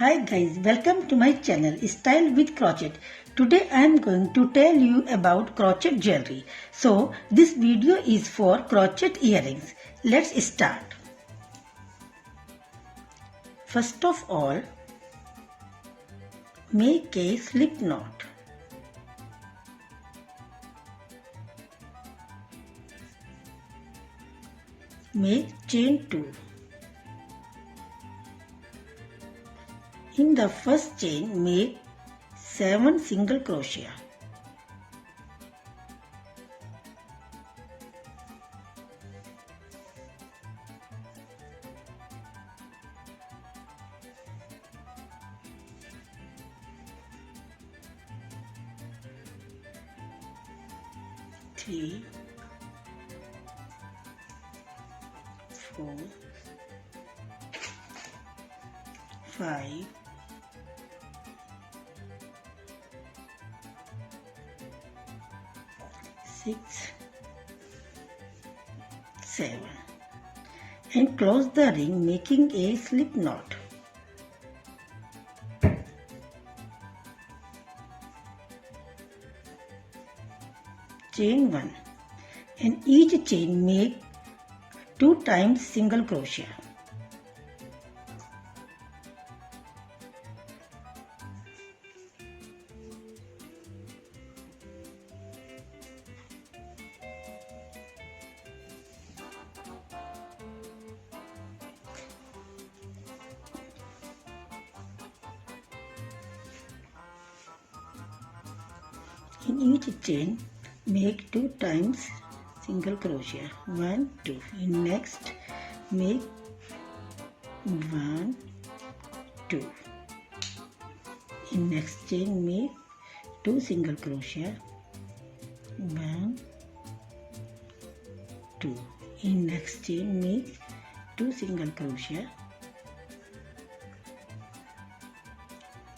Hi guys, welcome to my channel Style with Crochet. Today I am going to tell you about crochet jewelry. So this video is for crochet earrings. Let's start. First of all, make a slip knot. Make chain 2. In the first chain, make 7 single crochet. Three, 4, 5, 6, 7 and close the ring making a slip knot. Chain 1 and each chain make 2 times single crochet. In each chain, make 2 times single crochet. 1, 2. In next, make 1, 2. In next chain, make 2 single crochet. 1, 2. In next chain, make 2 single crochet.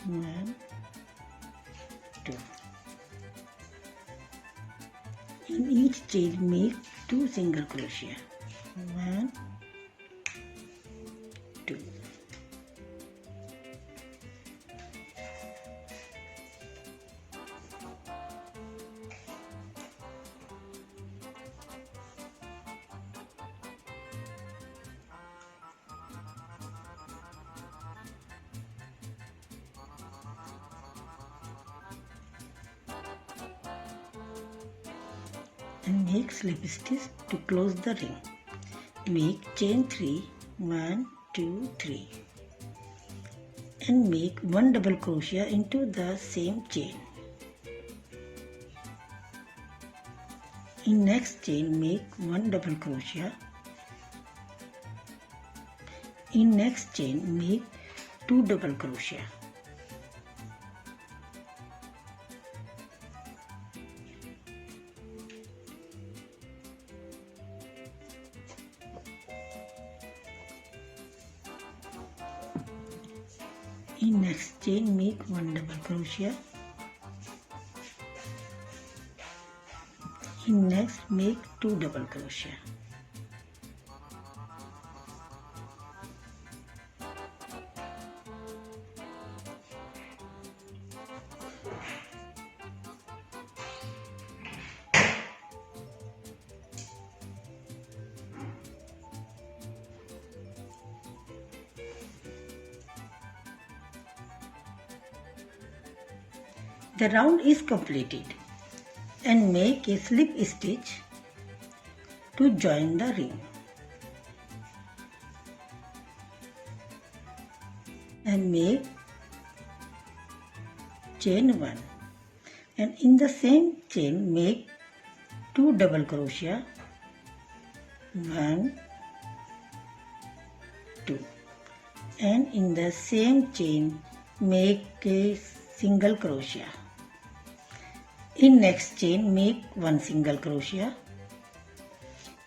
1, 2. In each chain make 2 single crochet. 1, 2. And make slip stitch to close the ring. Make chain 3, 1, 2, 3 and make 1 double crochet into the same chain. In next chain make 1 double crochet. In next chain make 2 double crochet. In next chain make 1 double crochet. In next make 2 double crochet. The round is completed and make a slip stitch to join the ring and make chain 1 and in the same chain make 2 double crochet. 1, 2 and in the same chain make a single crochet. In next chain make 1 single crochet.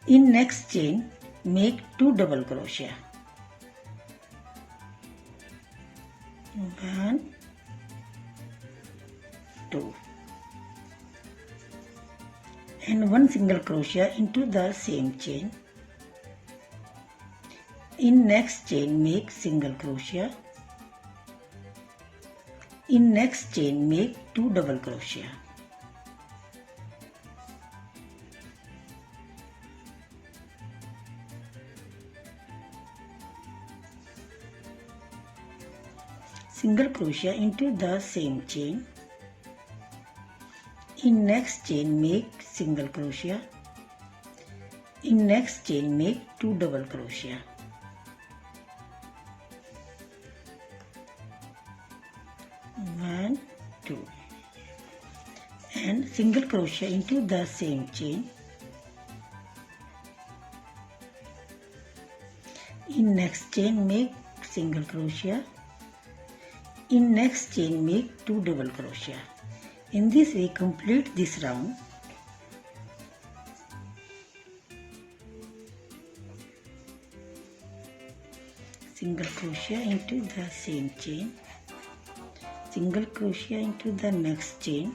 In next chain make 2 double crochet. 1, 2 and 1 single crochet into the same chain. In next chain make single crochet. In next chain make 2 double crochet. Single crochet into the same chain. In next chain make single crochet. In next chain make 2 double crochet. One, two, and single crochet into the same chain. In next chain make single crochet. In next chain make 2 double crochet. In this way complete this round. Single crochet into the same chain. Single crochet into the next chain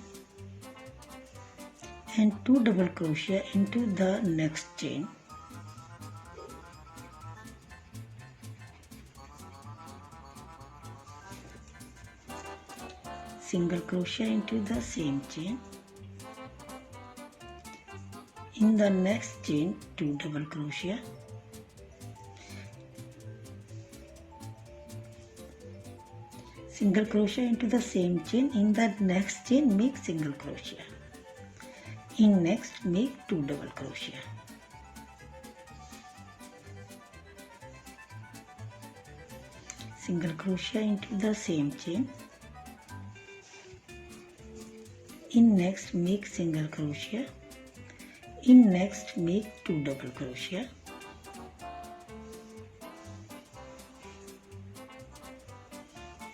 and 2 double crochet into the next chain. Single crochet into the same chain. In the next chain 2 double crochet. Single crochet into the same chain. In the next chain make single crochet. In next make 2 double crochet. Single crochet into the same chain. In next make single crochet. In next make 2 double crochet.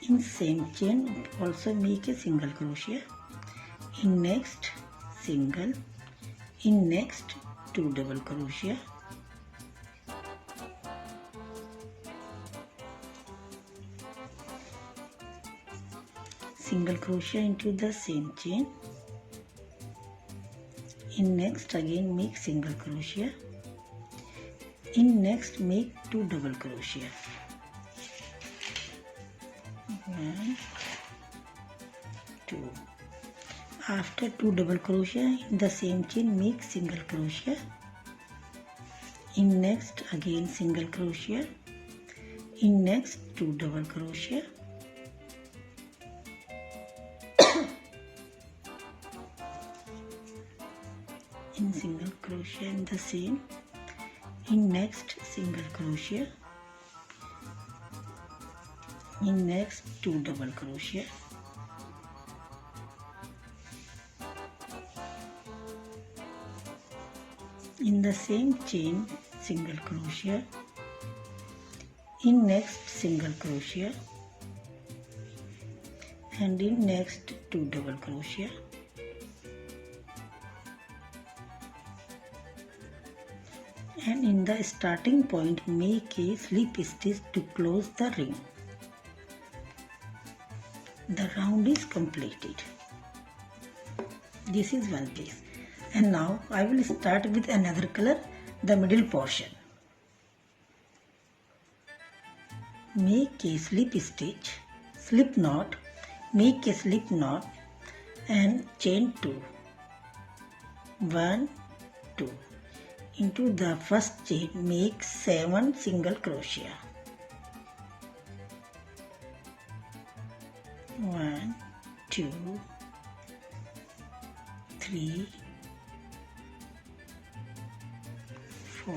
In same chain also make a single crochet. In next single. In next 2 double crochet. Single crochet into the same chain. In next again make single crochet. In next make 2 double crochet. 1, 2. After 2 double crochet in the same chain make single crochet. In next again single crochet. In next 2 double crochet. In single crochet in the same. In next single crochet. In next 2 double crochet. In the same chain single crochet. In next single crochet. And in next 2 double crochet. And in the starting point make a slip stitch to close the ring. The round is completed. This is one piece. And now I will start with another color, the middle portion. Make a slip stitch, slip knot, make a slip knot and chain 2. 1, 2. Into the first chain make 7 single crochet. 1, 2, 3, 4,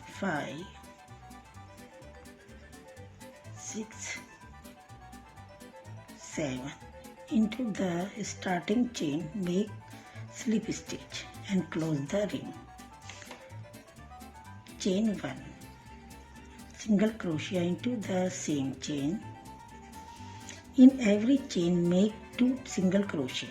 5, 6, 7. Into the starting chain make slip stitch and close the ring. Chain 1. Single crochet into the same chain. In every chain make 2 single crochet.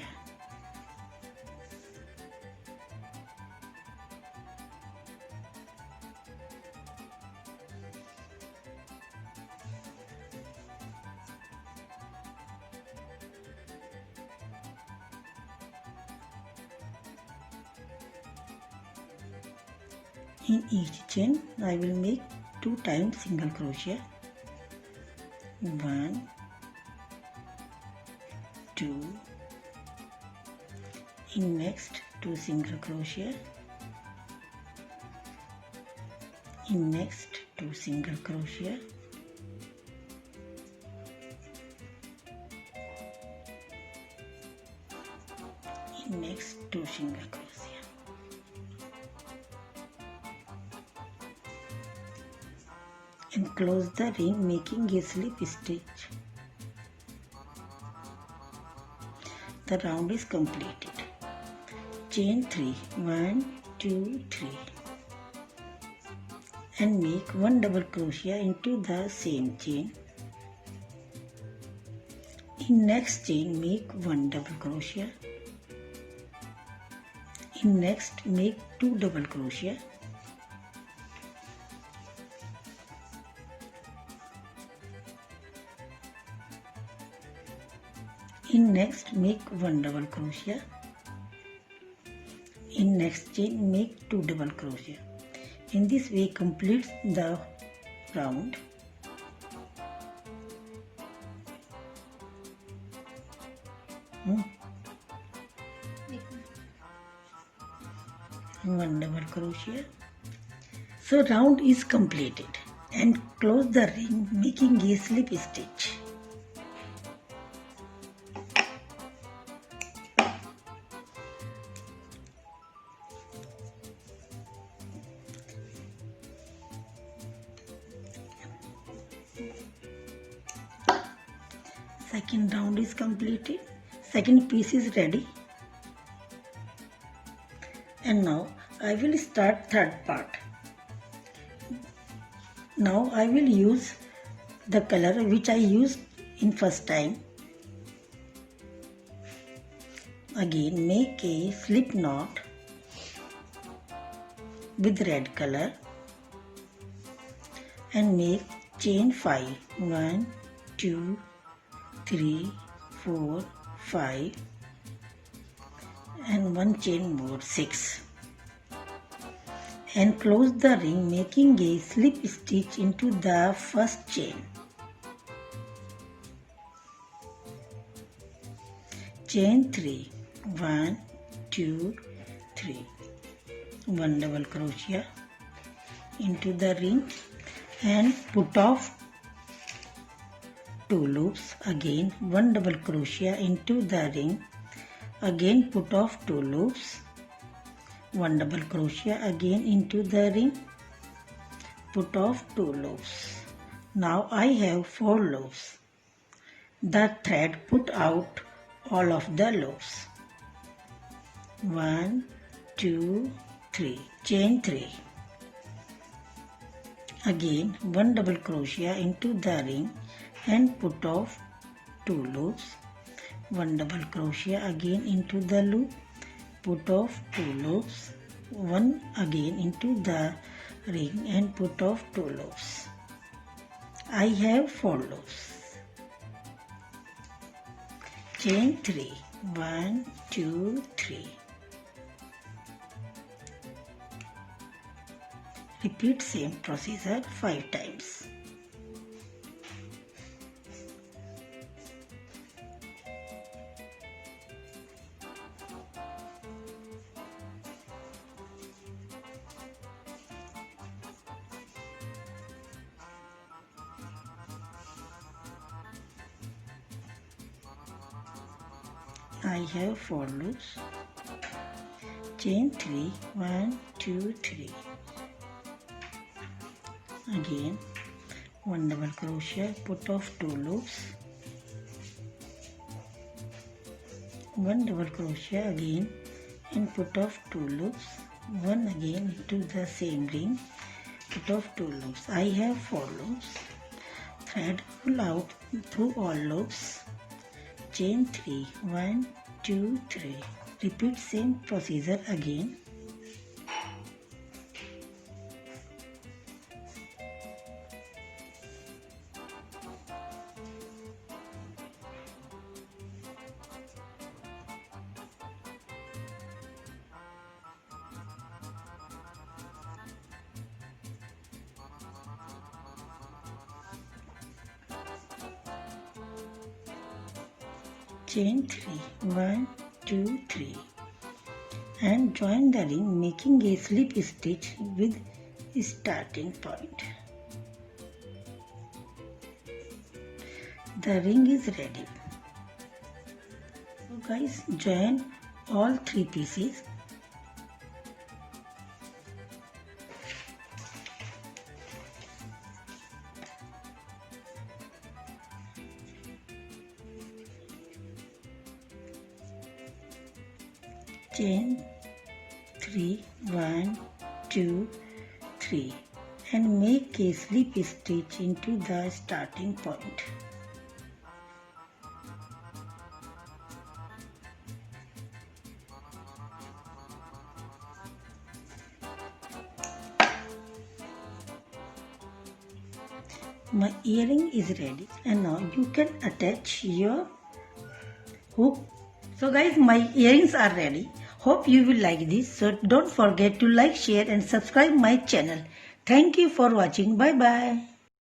In each chain I will make 2 times single crochet. 1, 2, in next 2 single crochet, in next 2 single crochet, in next 2 single crochet, and close the ring making a slip stitch. The round is completed. Chain 3, 1, 2, 3, and make 1 double crochet into the same chain. In next chain make 1 double crochet. In next make 2 double crochet. In next make 1 double crochet. In next chain make 2 double crochet. In this way complete the round. One double crochet. So round is completed, and close the ring making a slip stitch. Second round is completed. Second piece is ready. And now I will start third part. Now I will use the color which I used in first time. Again make a slip knot with red color and make chain 5. 1, 2, 3, 4, 5 and 1 chain more, 6, and close the ring making a slip stitch into the first chain. Chain 3, 1, 2, 3, 1 double crochet into the ring and put off 2 loops. Again 1 double crochet into the ring, again put off 2 loops, 1 double crochet again into the ring, put off 2 loops. Now I have 4 loops. The thread put out all of the loops. 1, 2, 3, chain 3. Again 1 double crochet into the ring and put off 2 loops, 1 double crochet again into the loop, put off 2 loops, 1 again into the ring and put off 2 loops. I have 4 loops. Chain 3, 1, 2, 3. Repeat same procedure 5 times. I have 4 loops. Chain 3, 1, 2, 3. Again 1 double crochet, put off 2 loops, 1 double crochet again and put off 2 loops, 1 again into the same ring, put off 2 loops. I have 4 loops. Thread pull out through all loops. Chain 3, 1, 2, 3. Repeat same procedure again. chain 3, 1, 2, 3, and join the ring making a slip stitch with starting point. The ring is ready. So guys, join all 3 pieces. Chain 3, 1, 2, 3, and make a slip stitch into the starting point. My earring is ready, and now you can attach your hook. So guys, my earrings are ready. Hope you will like this. So don't forget to like, share and subscribe my channel. Thank you for watching. Bye bye.